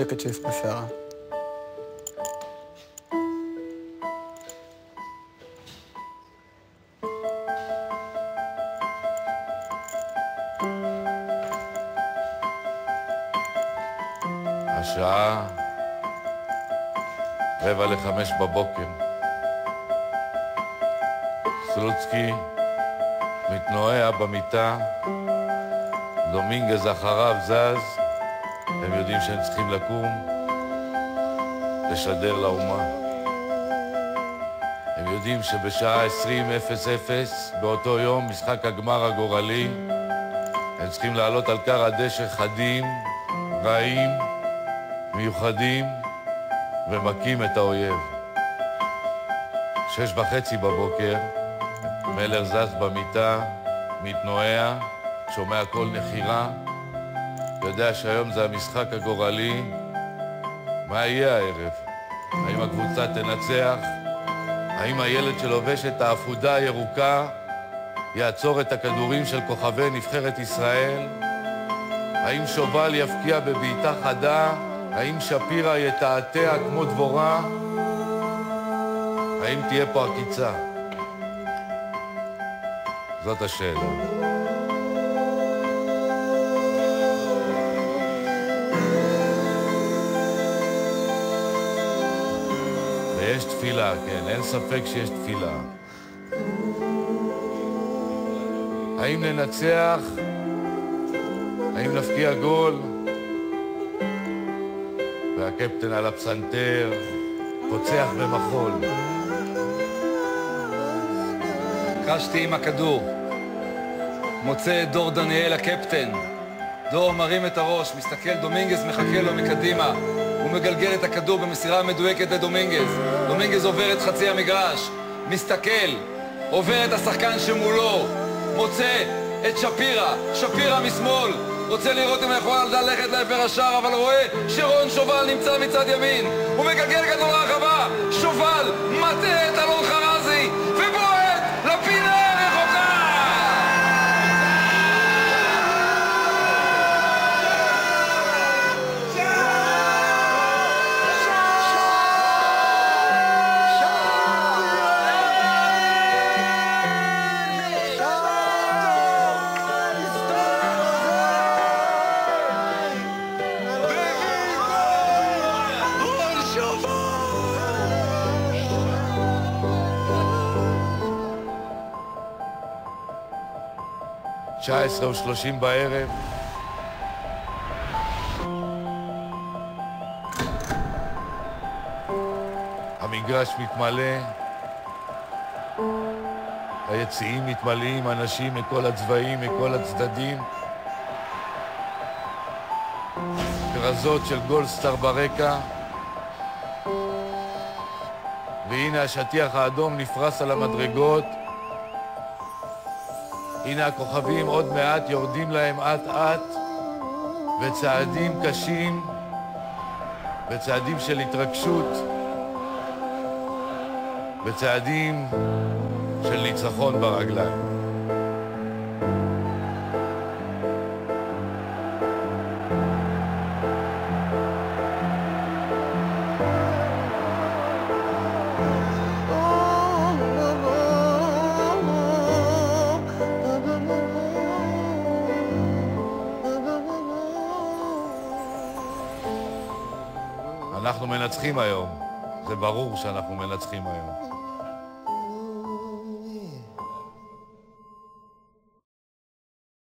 השקט שיש בסערה. השעה 4:45 בבוקר. סלוצקי מתנועע במיטה, דומינגז אחריו זז, הם יודעים שהם צריכים לקום, לשדר לאומה. הם יודעים שבשעה 20:00 באותו יום, משחק הגמר הגורלי, הם צריכים לעלות על כר הדשא חדים, רעים, מיוחדים, ומכים את האויב. 6:30 בבוקר, מלר זז במיטה, מתנועע, שומע קול נחירה, יודע שהיום זה המשחק הגורלי. מה יהיה הערב? האם הקבוצה תנצח? האם הילד שלובש את האפודה הירוקה יעצור את הכדורים של כוכבי נבחרת ישראל? האם שובל יפקיע בבעיטה חדה? האם שפירה יתעתע כמו דבורה? האם תהיה פה עקיצה? זאת השאלה. ויש תפילה, כן, אין ספק שיש תפילה. האם ננצח? האם נפקיע גול? והקפטן על הפסנתר פוצח במחול. קשתי עם הכדור. מוצא את דור דניאל הקפטן. דור מרים את הראש, מסתכל, דומינגז מחכה לו מקדימה. הוא מגלגל את הכדור במסירה מדויקת לדומינגז. דומינגז עובר את חצי המגרש, מסתכל, עובר את השחקן שמולו, מוצא את שפירה, שפירה משמאל, רוצה לראות אם יכול ללכת לעבר השער, אבל רואה שרון שובל נמצא מצד ימין. הוא מגלגל כדור לרחבה, שובל מטה את אלון חרזי ובועט לפינה הרחוקה. שעה 19:30 בערב. המגרש מתמלא, היציעים מתמלאים, אנשים מכל הצבעים, מכל הצדדים. כרזות של גולדסטאר ברקע. והנה השטיח האדום נפרס על המדרגות. הנה הכוכבים עוד מעט יורדים להם אט-אט, וצעדים קשים, וצעדים של התרגשות, וצעדים של ניצחון ברגליים. אנחנו מנצחים היום. זה ברור שאנחנו מנצחים היום.